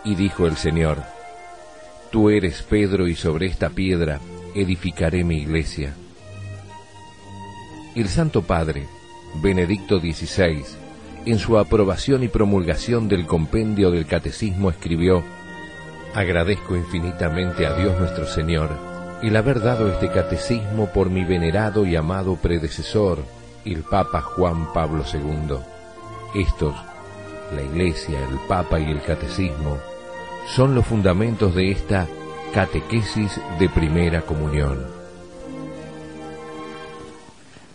Y dijo el Señor: Tú eres Pedro, y sobre esta piedra edificaré mi iglesia. El Santo Padre, Benedicto XVI, en su aprobación y promulgación del compendio del Catecismo escribió: Agradezco infinitamente a Dios nuestro Señor el haber dado este catecismo por mi venerado y amado predecesor, el Papa Juan Pablo II. Estos, la Iglesia, el Papa y el Catecismo, son los fundamentos de esta catequesis de primera comunión.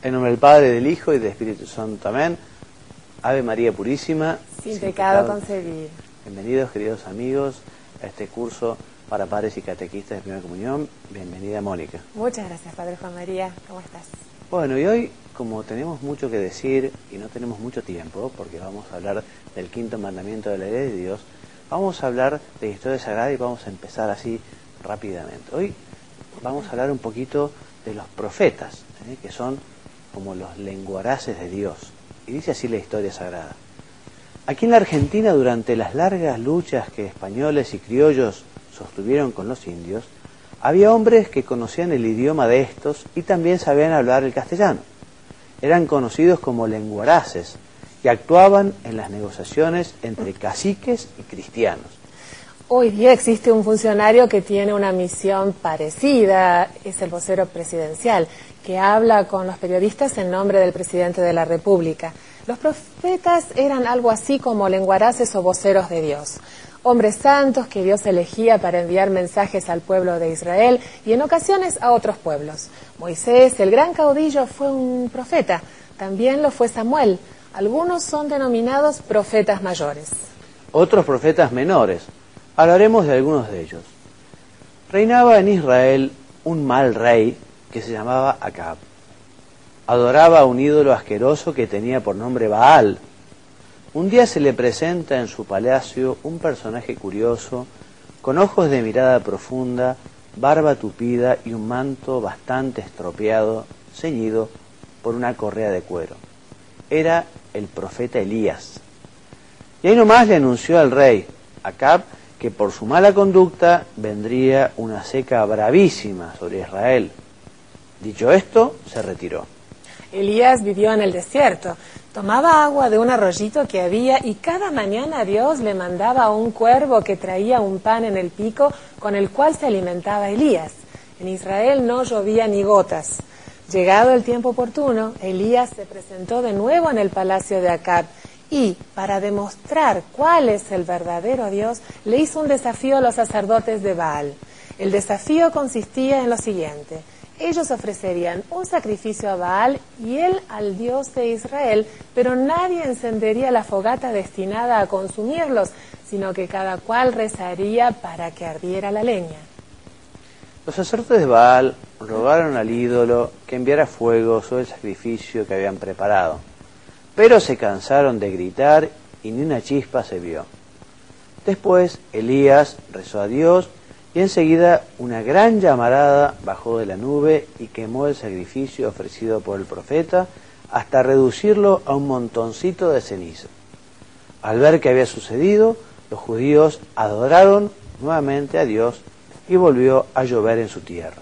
En nombre del Padre, del Hijo y del Espíritu Santo. Amén. Ave María Purísima, sin pecado concebido. Bienvenidos, queridos amigos, a este curso para padres y catequistas de primera comunión. Bienvenida, Mónica. Muchas gracias, Padre Juan María. ¿Cómo estás? Bueno, y hoy, como tenemos mucho que decir y no tenemos mucho tiempo, porque vamos a hablar del quinto mandamiento de la ley de Dios, vamos a hablar de historia sagrada y vamos a empezar así rápidamente. Hoy vamos a hablar un poquito de los profetas, que son como los lenguaraces de Dios. Y dice así la historia sagrada. Aquí en la Argentina, durante las largas luchas que españoles y criollos sostuvieron con los indios, había hombres que conocían el idioma de estos y también sabían hablar el castellano. Eran conocidos como lenguaraces y actuaban en las negociaciones entre caciques y cristianos. Hoy día existe un funcionario que tiene una misión parecida, es el vocero presidencial, que habla con los periodistas en nombre del presidente de la República. Los profetas eran algo así como lenguaraces o voceros de Dios, hombres santos que Dios elegía para enviar mensajes al pueblo de Israel y en ocasiones a otros pueblos. Moisés, el gran caudillo, fue un profeta, también lo fue Samuel. Algunos son denominados profetas mayores. Otros profetas menores. Hablaremos de algunos de ellos. Reinaba en Israel un mal rey que se llamaba Acab. Adoraba a un ídolo asqueroso que tenía por nombre Baal. Un día se le presenta en su palacio un personaje curioso, con ojos de mirada profunda, barba tupida y un manto bastante estropeado, ceñido por una correa de cuero. Era el profeta Elías. Y ahí nomás le anunció al rey Acab que por su mala conducta vendría una seca bravísima sobre Israel. Dicho esto, se retiró. Elías vivió en el desierto, tomaba agua de un arroyito que había y cada mañana Dios le mandaba un cuervo que traía un pan en el pico con el cual se alimentaba Elías. En Israel no llovía ni gotas. Llegado el tiempo oportuno, Elías se presentó de nuevo en el palacio de Acab y, para demostrar cuál es el verdadero Dios, le hizo un desafío a los sacerdotes de Baal. El desafío consistía en lo siguiente: ellos ofrecerían un sacrificio a Baal y él al Dios de Israel, pero nadie encendería la fogata destinada a consumirlos, sino que cada cual rezaría para que ardiera la leña. Los sacerdotes de Baal rogaron al ídolo que enviara fuego sobre el sacrificio que habían preparado, pero se cansaron de gritar y ni una chispa se vio. Después Elías rezó a Dios y enseguida una gran llamarada bajó de la nube y quemó el sacrificio ofrecido por el profeta hasta reducirlo a un montoncito de ceniza. Al ver qué había sucedido, los judíos adoraron nuevamente a Dios y volvió a llover en su tierra.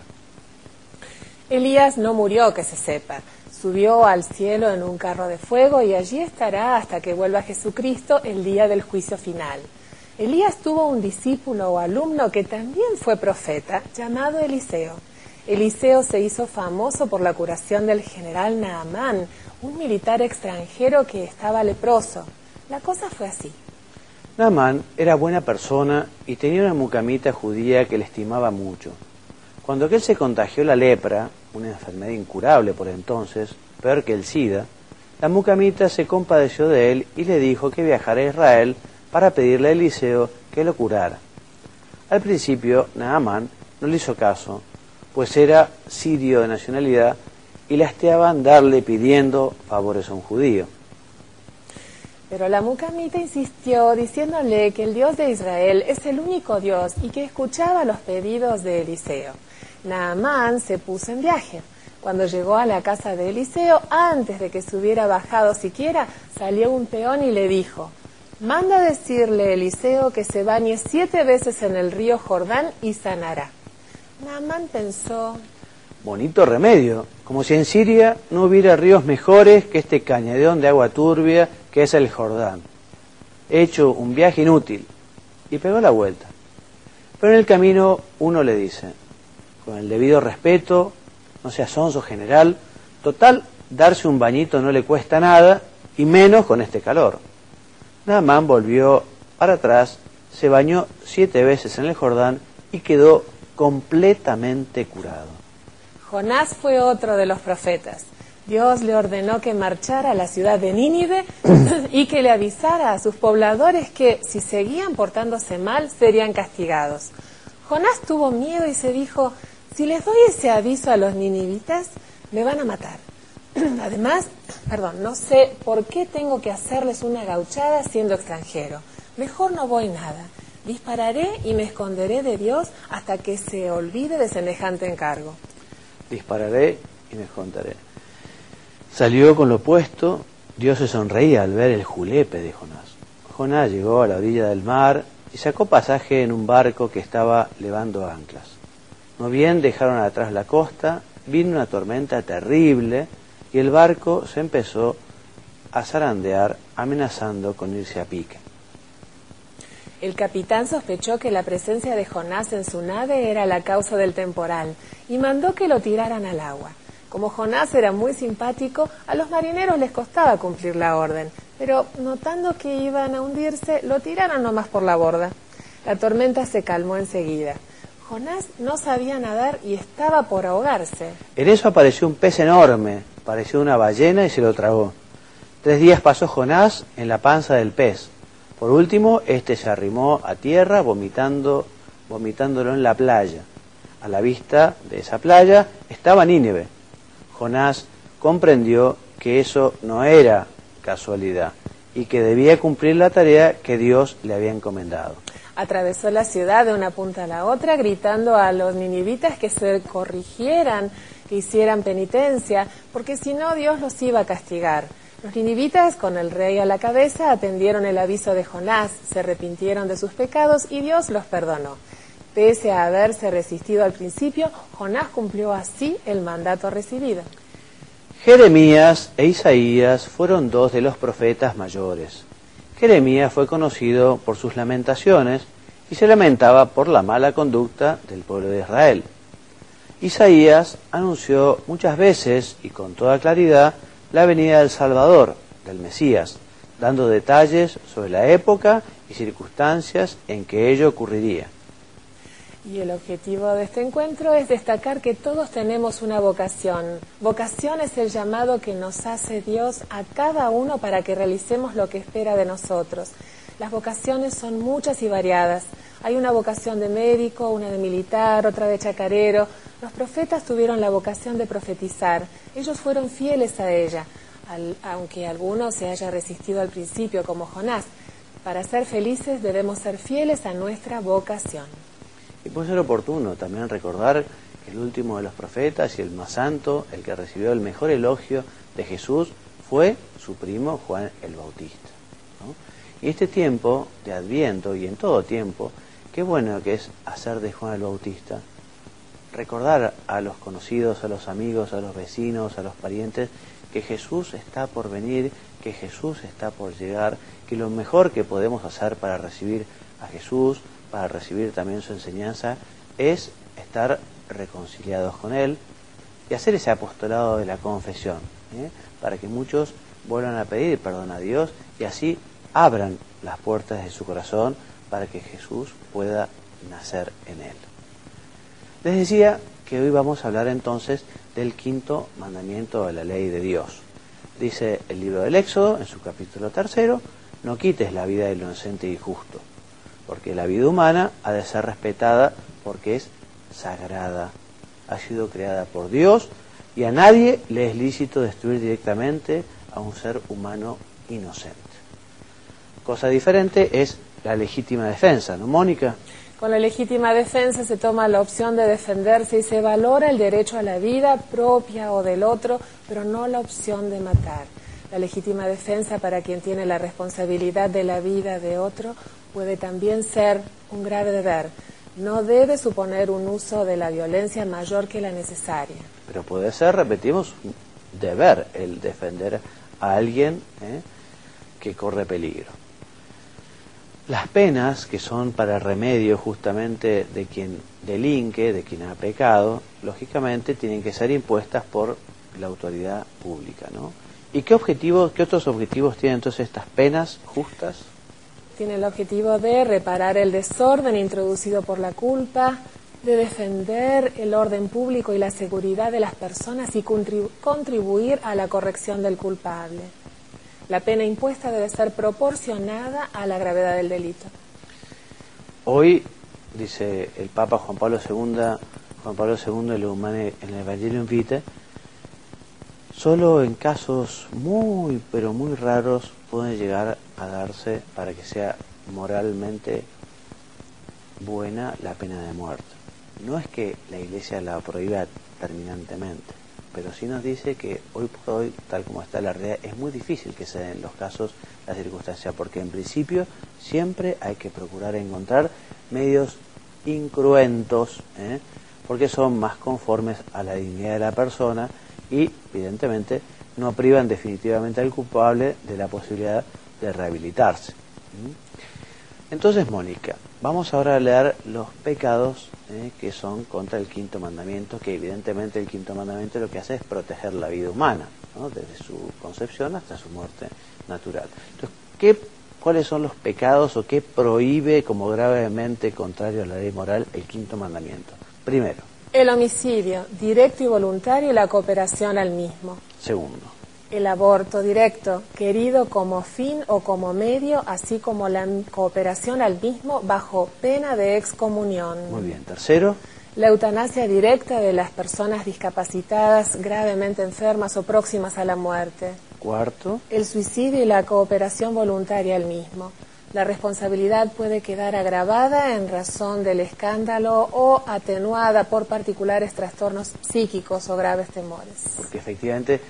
Elías no murió, que se sepa. Subió al cielo en un carro de fuego y allí estará hasta que vuelva Jesucristo el día del juicio final. Elías tuvo un discípulo o alumno que también fue profeta, llamado Eliseo. Eliseo se hizo famoso por la curación del general Naamán, un militar extranjero que estaba leproso. La cosa fue así. Naamán era buena persona y tenía una mucamita judía que le estimaba mucho. Cuando aquel se contagió la lepra, una enfermedad incurable por entonces, peor que el SIDA, la mucamita se compadeció de él y le dijo que viajara a Israel para pedirle a Eliseo que lo curara. Al principio, Naamán no le hizo caso, pues era sirio de nacionalidad y le hasteaba andarle pidiendo favores a un judío. Pero la mucamita insistió, diciéndole que el Dios de Israel es el único Dios y que escuchaba los pedidos de Eliseo. Naamán se puso en viaje. Cuando llegó a la casa de Eliseo, antes de que se hubiera bajado siquiera, salió un peón y le dijo: manda decirle Eliseo que se bañe 7 veces en el río Jordán y sanará. Naamán pensó: bonito remedio, como si en Siria no hubiera ríos mejores que este cañadón de agua turbia que es el Jordán. He hecho un viaje inútil, y pegó la vuelta. Pero en el camino uno le dice, con el debido respeto, no seas sonso general, total, darse un bañito no le cuesta nada, y menos con este calor. Naamán volvió para atrás, se bañó 7 veces en el Jordán y quedó completamente curado. Jonás fue otro de los profetas. Dios le ordenó que marchara a la ciudad de Nínive y que le avisara a sus pobladores que, si seguían portándose mal, serían castigados. Jonás tuvo miedo y se dijo: si les doy ese aviso a los ninivitas, me van a matar. Además, no sé por qué tengo que hacerles una gauchada siendo extranjero. Mejor no voy nada. Dispararé y me esconderé de Dios hasta que se olvide de semejante encargo. Dispararé y me esconderé. Salió con lo puesto. Dios se sonreía al ver el julepe de Jonás. Jonás llegó a la orilla del mar y sacó pasaje en un barco que estaba levando anclas. No bien dejaron atrás la costa, vino una tormenta terrible y el barco se empezó a zarandear, amenazando con irse a pique. El capitán sospechó que la presencia de Jonás en su nave era la causa del temporal y mandó que lo tiraran al agua. Como Jonás era muy simpático, a los marineros les costaba cumplir la orden, pero notando que iban a hundirse, lo tiraron nomás por la borda. La tormenta se calmó enseguida. Jonás no sabía nadar y estaba por ahogarse. En eso apareció un pez enorme, pareció una ballena y se lo tragó. 3 días pasó Jonás en la panza del pez. Por último, este se arrimó a tierra vomitándolo en la playa. A la vista de esa playa estaba Nínive. Jonás comprendió que eso no era casualidad y que debía cumplir la tarea que Dios le había encomendado. Atravesó la ciudad de una punta a la otra, gritando a los ninivitas que se corrigieran, que hicieran penitencia, porque si no Dios los iba a castigar. Los ninivitas, con el rey a la cabeza, atendieron el aviso de Jonás, se arrepintieron de sus pecados y Dios los perdonó. Pese a haberse resistido al principio, Jonás cumplió así el mandato recibido. Jeremías e Isaías fueron 2 de los profetas mayores. Jeremías fue conocido por sus lamentaciones y se lamentaba por la mala conducta del pueblo de Israel. Isaías anunció muchas veces y con toda claridad la venida del Salvador, del Mesías, dando detalles sobre la época y circunstancias en que ello ocurriría. Y el objetivo de este encuentro es destacar que todos tenemos una vocación. Vocación es el llamado que nos hace Dios a cada uno para que realicemos lo que espera de nosotros. Las vocaciones son muchas y variadas. Hay una vocación de médico, una de militar, otra de chacarero. Los profetas tuvieron la vocación de profetizar. Ellos fueron fieles a ella, aunque alguno se haya resistido al principio, como Jonás. Para ser felices debemos ser fieles a nuestra vocación. Y puede ser oportuno también recordar que el último de los profetas y el más santo, el que recibió el mejor elogio de Jesús, fue su primo Juan el Bautista, ¿no? Y este tiempo de Adviento, y en todo tiempo, qué bueno que es hacer de Juan el Bautista, recordar a los conocidos, a los amigos, a los vecinos, a los parientes, que Jesús está por venir, que Jesús está por llegar, que lo mejor que podemos hacer para recibir a Jesús, para recibir también su enseñanza, es estar reconciliados con Él y hacer ese apostolado de la confesión, para que muchos vuelvan a pedir perdón a Dios y así abran las puertas de su corazón para que Jesús pueda nacer en Él. Les decía que hoy vamos a hablar entonces del 5.º mandamiento de la ley de Dios. Dice el libro del Éxodo, en su capítulo 3, no quites la vida del inocente y justo, porque la vida humana ha de ser respetada porque es sagrada, ha sido creada por Dios y a nadie le es lícito destruir directamente a un ser humano inocente. Cosa diferente es la legítima defensa, ¿no, Mónica? Con la legítima defensa se toma la opción de defenderse y se valora el derecho a la vida propia o del otro, pero no la opción de matar. La legítima defensa para quien tiene la responsabilidad de la vida de otro puede también ser un grave deber. No debe suponer un uso de la violencia mayor que la necesaria. Pero puede ser, repetimos, un deber el defender a alguien que corre peligro. Las penas, que son para remedio justamente de quien delinque, de quien ha pecado, lógicamente tienen que ser impuestas por la autoridad pública, ¿no? ¿Y qué otros objetivos tienen entonces estas penas justas? Tiene el objetivo de reparar el desorden introducido por la culpa, de defender el orden público y la seguridad de las personas y contribuir a la corrección del culpable. La pena impuesta debe ser proporcionada a la gravedad del delito. Hoy, dice el Papa Juan Pablo II en el Evangelium Vitae, solo en casos muy, pero muy raros pueden llegar a darse para que sea moralmente buena la pena de muerte. No es que la Iglesia la prohíba terminantemente, pero sí nos dice que hoy por hoy, tal como está la realidad, es muy difícil que se den los casos, las circunstancias, porque en principio siempre hay que procurar encontrar medios incruentos, porque son más conformes a la dignidad de la persona y, evidentemente, no privan definitivamente al culpable de la posibilidad de rehabilitarse. Entonces, Mónica, vamos ahora a leer los pecados que son contra el quinto mandamiento, que evidentemente el quinto mandamiento lo que hace es proteger la vida humana, ¿no? Desde su concepción hasta su muerte natural. Entonces, ¿cuáles son los pecados o qué prohíbe como gravemente contrario a la ley moral el quinto mandamiento? Primero. El homicidio, directo y voluntario, y la cooperación al mismo. Segundo. El aborto directo, querido como fin o como medio, así como la cooperación al mismo bajo pena de excomunión. Muy bien. Tercero. La eutanasia directa de las personas discapacitadas, gravemente enfermas o próximas a la muerte. Cuarto. El suicidio y la cooperación voluntaria al mismo. La responsabilidad puede quedar agravada en razón del escándalo o atenuada por particulares trastornos psíquicos o graves temores. Porque efectivamente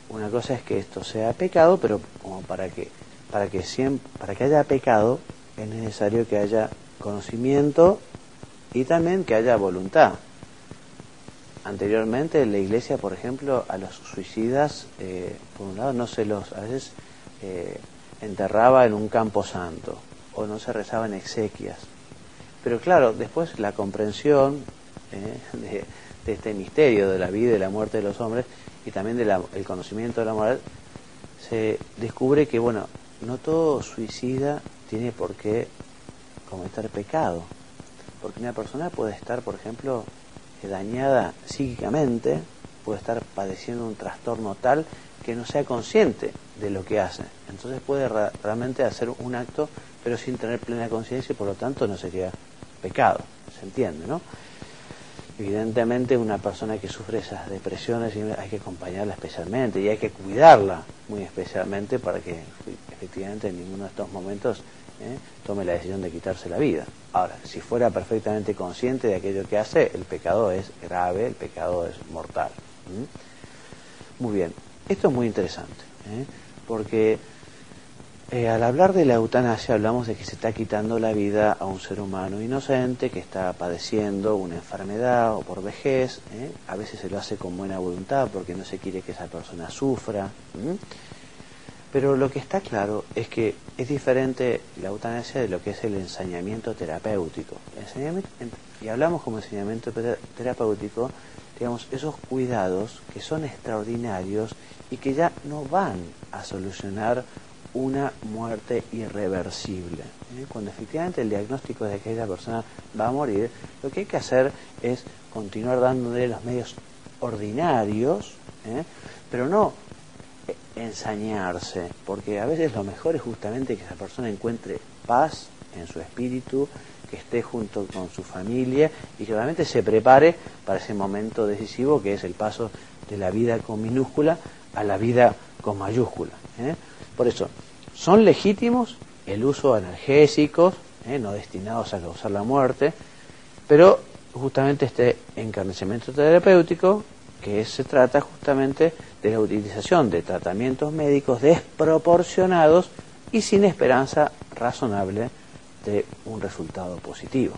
una cosa es que esto sea pecado, pero como para que haya pecado es necesario que haya conocimiento y también que haya voluntad. Anteriormente la Iglesia, por ejemplo, a los suicidas, por un lado, a veces enterraba en un campo santo o no se rezaba en exequias. Pero claro, después la comprensión de este misterio de la vida y la muerte de los hombres y también el conocimiento de la moral, se descubre que, bueno, no todo suicida tiene por qué cometer pecado. Porque una persona puede estar, por ejemplo, dañada psíquicamente, puede estar padeciendo un trastorno tal que no sea consciente de lo que hace. Entonces puede realmente hacer un acto, pero sin tener plena conciencia y por lo tanto no sería pecado. ¿Se entiende, no? Evidentemente una persona que sufre esas depresiones hay que acompañarla especialmente y hay que cuidarla muy especialmente para que efectivamente en ninguno de estos momentos tome la decisión de quitarse la vida. Ahora, si fuera perfectamente consciente de aquello que hace, el pecado es grave, el pecado es mortal. Muy bien, esto es muy interesante, porque al hablar de la eutanasia hablamos de que se está quitando la vida a un ser humano inocente que está padeciendo una enfermedad o por vejez. A veces se lo hace con buena voluntad porque no se quiere que esa persona sufra. Pero lo que está claro es que es diferente la eutanasia de lo que es el ensañamiento terapéutico. Y hablamos como ensañamiento terapéutico, digamos, esos cuidados que son extraordinarios y que ya no van a solucionar una muerte irreversible. Cuando efectivamente el diagnóstico de que aquella persona va a morir, lo que hay que hacer es continuar dándole los medios ordinarios, pero no ensañarse, porque a veces lo mejor es justamente que esa persona encuentre paz en su espíritu, que esté junto con su familia y que realmente se prepare para ese momento decisivo que es el paso de la vida con minúscula a la vida con mayúscula. Por eso, son legítimos el uso de analgésicos, no destinados a causar la muerte, pero justamente este encarnecimiento terapéutico que se trata justamente de la utilización de tratamientos médicos desproporcionados y sin esperanza razonable de un resultado positivo.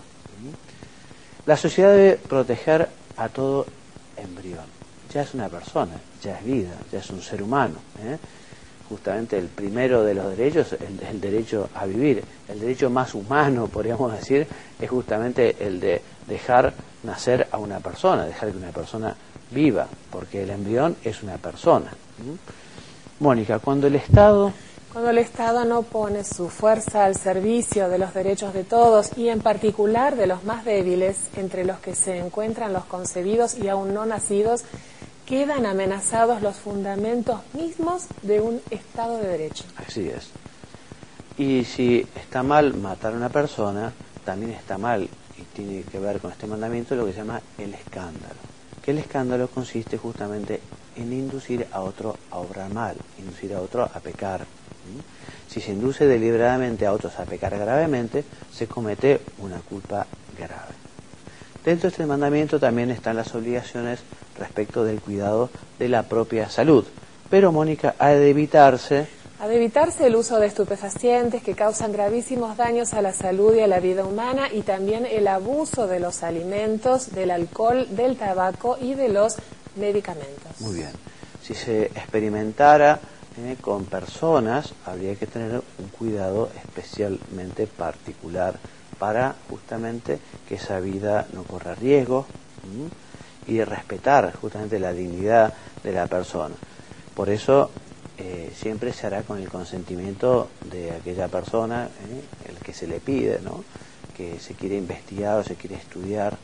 La sociedad debe proteger a todo embrión. Ya es una persona, ya es vida, ya es un ser humano. Justamente el primero de los derechos, el derecho a vivir, el derecho más humano, podríamos decir, es justamente el de dejar nacer a una persona, dejar que una persona viva, porque el embrión es una persona. Mónica, cuando el Estado no pone su fuerza al servicio de los derechos de todos y en particular de los más débiles, entre los que se encuentran los concebidos y aún no nacidos, quedan amenazados los fundamentos mismos de un Estado de Derecho. Así es. Y si está mal matar a una persona, también está mal, y tiene que ver con este mandamiento, lo que se llama el escándalo. Que el escándalo consiste justamente en inducir a otro a obrar mal, inducir a otro a pecar. Si se induce deliberadamente a otros a pecar gravemente, se comete una culpa grave. Dentro de este mandamiento también están las obligaciones respecto del cuidado de la propia salud. Pero, Mónica, ha de evitarse el uso de estupefacientes que causan gravísimos daños a la salud y a la vida humana, y también el abuso de los alimentos, del alcohol, del tabaco y de los medicamentos. Muy bien. Si se experimentara con personas, habría que tener un cuidado especialmente particular para justamente que esa vida no corra riesgo y respetar justamente la dignidad de la persona. Por eso siempre se hará con el consentimiento de aquella persona, el que se le pide, ¿no?, que se quiere investigar o se quiere estudiar.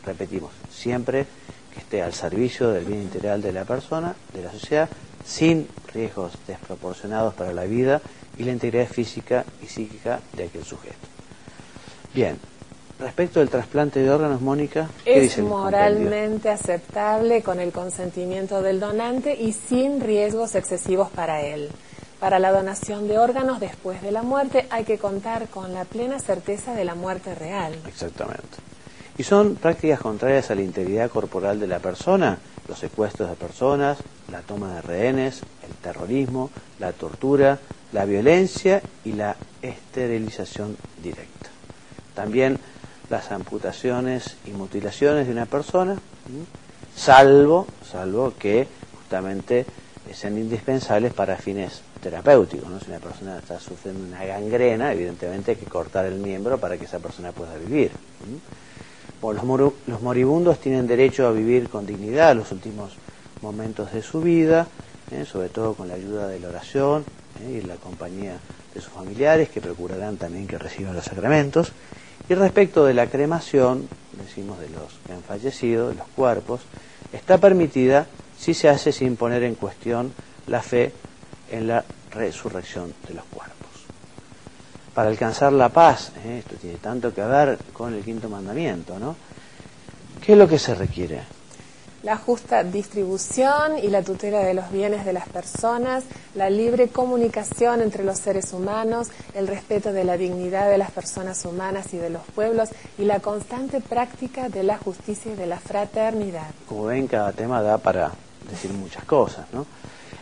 Repetimos, siempre que esté al servicio del bien integral de la persona, de la sociedad, sin riesgos desproporcionados para la vida y la integridad física y psíquica de aquel sujeto. Bien, respecto del trasplante de órganos, Mónica, ¿qué dice el compendio? Es moralmente aceptable con el consentimiento del donante y sin riesgos excesivos para él. Para la donación de órganos después de la muerte hay que contar con la plena certeza de la muerte real. Exactamente. Y son prácticas contrarias a la integridad corporal de la persona, los secuestros de personas, la toma de rehenes, el terrorismo, la tortura, la violencia y la esterilización directa. También las amputaciones y mutilaciones de una persona, salvo que justamente sean indispensables para fines terapéuticos, ¿no? Si una persona está sufriendo una gangrena, evidentemente hay que cortar el miembro para que esa persona pueda vivir. Bueno, los moribundos tienen derecho a vivir con dignidad los últimos momentos de su vida, sobre todo con la ayuda de la oración y la compañía de sus familiares, que procurarán también que reciban los sacramentos. Y respecto de la cremación, decimos de los que han fallecido, de los cuerpos, está permitida si se hace sin poner en cuestión la fe en la resurrección de los cuerpos. Para alcanzar la paz, esto tiene tanto que ver con el quinto mandamiento, ¿no? ¿Qué es lo que se requiere? La justa distribución y la tutela de los bienes de las personas, la libre comunicación entre los seres humanos, el respeto de la dignidad de las personas humanas y de los pueblos y la constante práctica de la justicia y de la fraternidad. Como ven, cada tema da para decir muchas cosas, ¿no?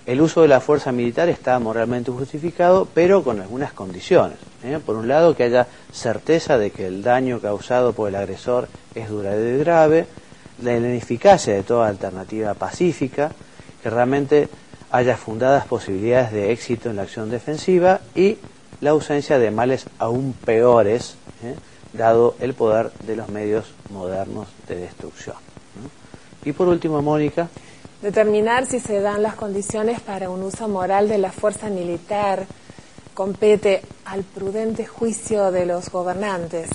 El uso de la fuerza militar está moralmente justificado, pero con algunas condiciones. Por un lado, que haya certeza de que el daño causado por el agresor es duradero y grave, la ineficacia de toda alternativa pacífica, que realmente haya fundadas posibilidades de éxito en la acción defensiva y la ausencia de males aún peores, dado el poder de los medios modernos de destrucción. Y por último, Mónica, determinar si se dan las condiciones para un uso moral de la fuerza militar compete al prudente juicio de los gobernantes.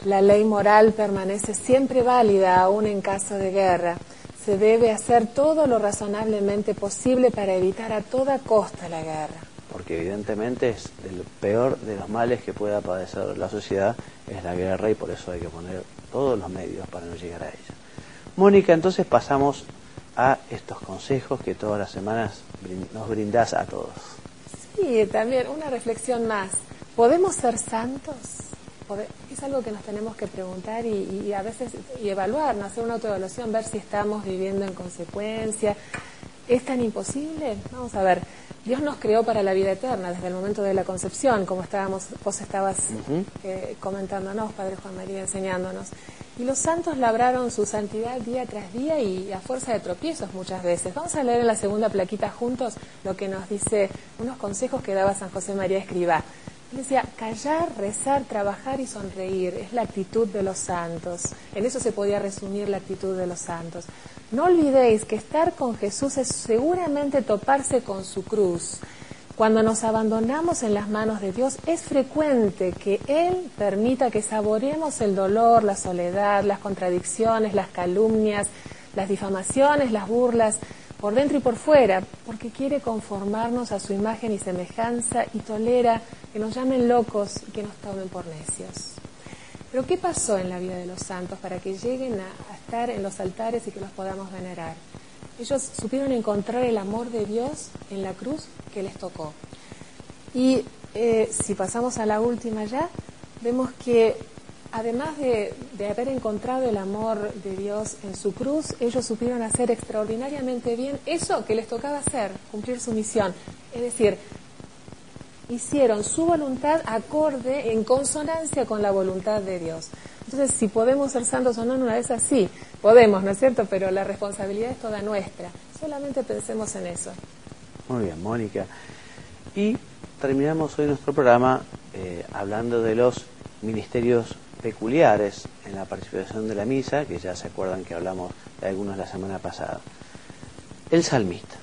La ley moral permanece siempre válida aún en caso de guerra. Se debe hacer todo lo razonablemente posible para evitar a toda costa la guerra. Porque evidentemente es el peor de los males que pueda padecer la sociedad es la guerra, y por eso hay que poner todos los medios para no llegar a ella. Mónica, entonces pasamos a estos consejos que todas las semanas nos brindás a todos. Sí, también una reflexión más. ¿Podemos ser santos? Es algo que nos tenemos que preguntar y a veces y evaluar, ¿no? Hacer una autoevaluación, ver si estamos viviendo en consecuencia. ¿Es tan imposible? Vamos a ver. Dios nos creó para la vida eterna desde el momento de la concepción, como vos estabas comentándonos, Padre Juan María, enseñándonos. Y los santos labraron su santidad día tras día y a fuerza de tropiezos muchas veces. Vamos a leer en la segunda plaquita juntos lo que nos dice, unos consejos que daba San José María Escrivá. Él decía, callar, rezar, trabajar y sonreír es la actitud de los santos. En eso se podía resumir la actitud de los santos. No olvidéis que estar con Jesús es seguramente toparse con su cruz. Cuando nos abandonamos en las manos de Dios, es frecuente que Él permita que saboreemos el dolor, la soledad, las contradicciones, las calumnias, las difamaciones, las burlas, por dentro y por fuera, porque quiere conformarnos a su imagen y semejanza y tolera que nos llamen locos y que nos tomen por necios. Pero ¿qué pasó en la vida de los santos para que lleguen a estar en los altares y que los podamos venerar? Ellos supieron encontrar el amor de Dios en la cruz que les tocó. Y si pasamos a la última ya, vemos que además de haber encontrado el amor de Dios en su cruz, ellos supieron hacer extraordinariamente bien eso que les tocaba hacer, cumplir su misión. Es decir, hicieron su voluntad acorde, en consonancia con la voluntad de Dios. Entonces, si podemos ser santos o no en una vez así, podemos, ¿no es cierto? Pero la responsabilidad es toda nuestra. Solamente pensemos en eso. Muy bien, Mónica. Y terminamos hoy nuestro programa hablando de los ministerios peculiares en la participación de la misa, que ya se acuerdan que hablamos de algunos la semana pasada. El salmista.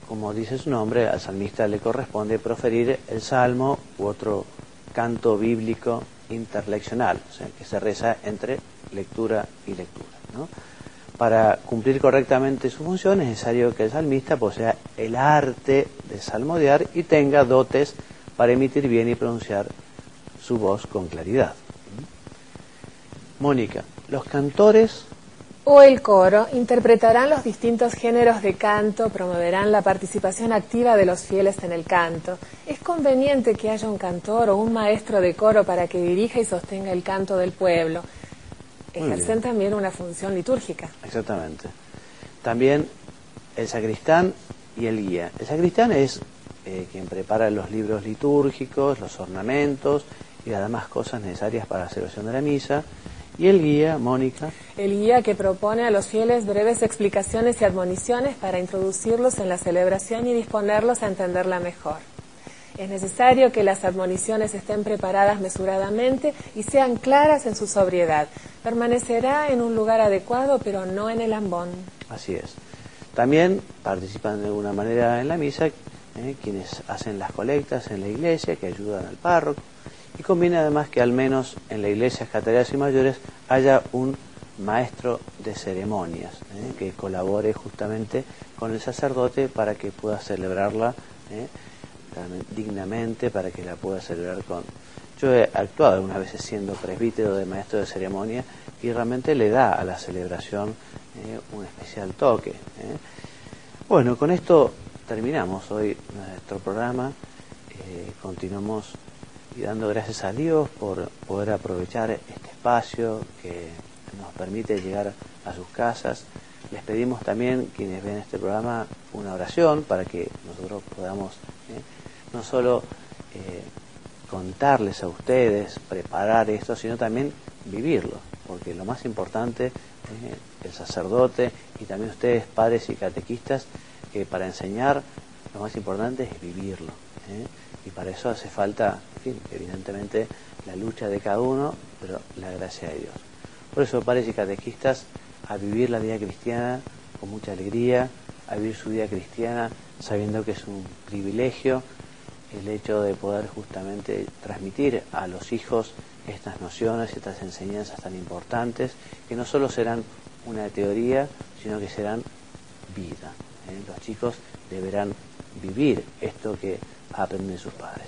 Como dice su nombre, al salmista le corresponde proferir el salmo u otro canto bíblico interleccional, o sea, que se reza entre lectura y lectura, ¿no? Para cumplir correctamente su función es necesario que el salmista posea el arte de salmodiar y tenga dotes para emitir bien y pronunciar su voz con claridad. Mónica, los cantores o el coro interpretarán los distintos géneros de canto, promoverán la participación activa de los fieles en el canto. Es conveniente que haya un cantor o un maestro de coro para que dirija y sostenga el canto del pueblo. Ejercen también una función litúrgica. Exactamente. También el sacristán y el guía. El sacristán es quien prepara los libros litúrgicos, los ornamentos y las demás cosas necesarias para la celebración de la misa. Y el guía, Mónica. El guía que propone a los fieles breves explicaciones y admoniciones para introducirlos en la celebración y disponerlos a entenderla mejor. Es necesario que las admoniciones estén preparadas mesuradamente y sean claras en su sobriedad. Permanecerá en un lugar adecuado, pero no en el ambón. Así es. También participan de alguna manera en la misa quienes hacen las colectas en la iglesia, que ayudan al párroco. Y conviene además que al menos en las iglesias catedrales y mayores haya un maestro de ceremonias que colabore justamente con el sacerdote para que pueda celebrarla dignamente, para que la pueda celebrar con... Yo he actuado algunas veces siendo presbítero de maestro de ceremonia y realmente le da a la celebración un especial toque. Bueno, con esto terminamos hoy nuestro programa. Continuamos y dando gracias a Dios por poder aprovechar este espacio que nos permite llegar a sus casas. Les pedimos también, quienes ven este programa, una oración para que nosotros podamos no solo contarles a ustedes, preparar esto, sino también vivirlo, porque lo más importante es el sacerdote y también ustedes, padres y catequistas, que para enseñar lo más importante es vivirlo. Y para eso hace falta, en fin, evidentemente, la lucha de cada uno, pero la gracia de Dios. Por eso, padres y catequistas, a vivir la vida cristiana con mucha alegría, a vivir su vida cristiana sabiendo que es un privilegio el hecho de poder justamente transmitir a los hijos estas nociones, estas enseñanzas tan importantes, que no solo serán una teoría, sino que serán vida. Los chicos deberán vivir esto que aprenden sus padres.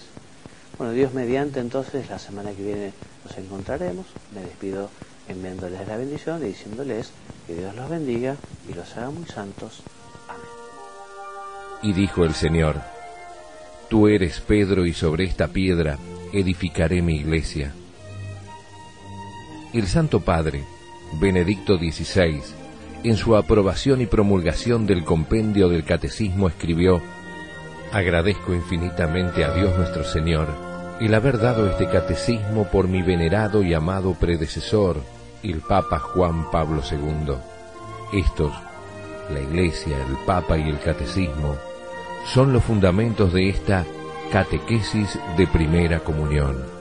Bueno, Dios mediante, entonces, la semana que viene nos encontraremos. Me despido enviándoles la bendición y diciéndoles que Dios los bendiga y los haga muy santos. Amén. Y dijo el Señor: Tú eres Pedro, y sobre esta piedra edificaré mi iglesia, El Santo Padre, Benedicto XVI, en su aprobación y promulgación del compendio del Catecismo escribió: agradezco infinitamente a Dios nuestro Señor el haber dado este catecismo por mi venerado y amado predecesor, el Papa Juan Pablo II. Estos, la Iglesia, el Papa y el Catecismo, son los fundamentos de esta catequesis de primera comunión.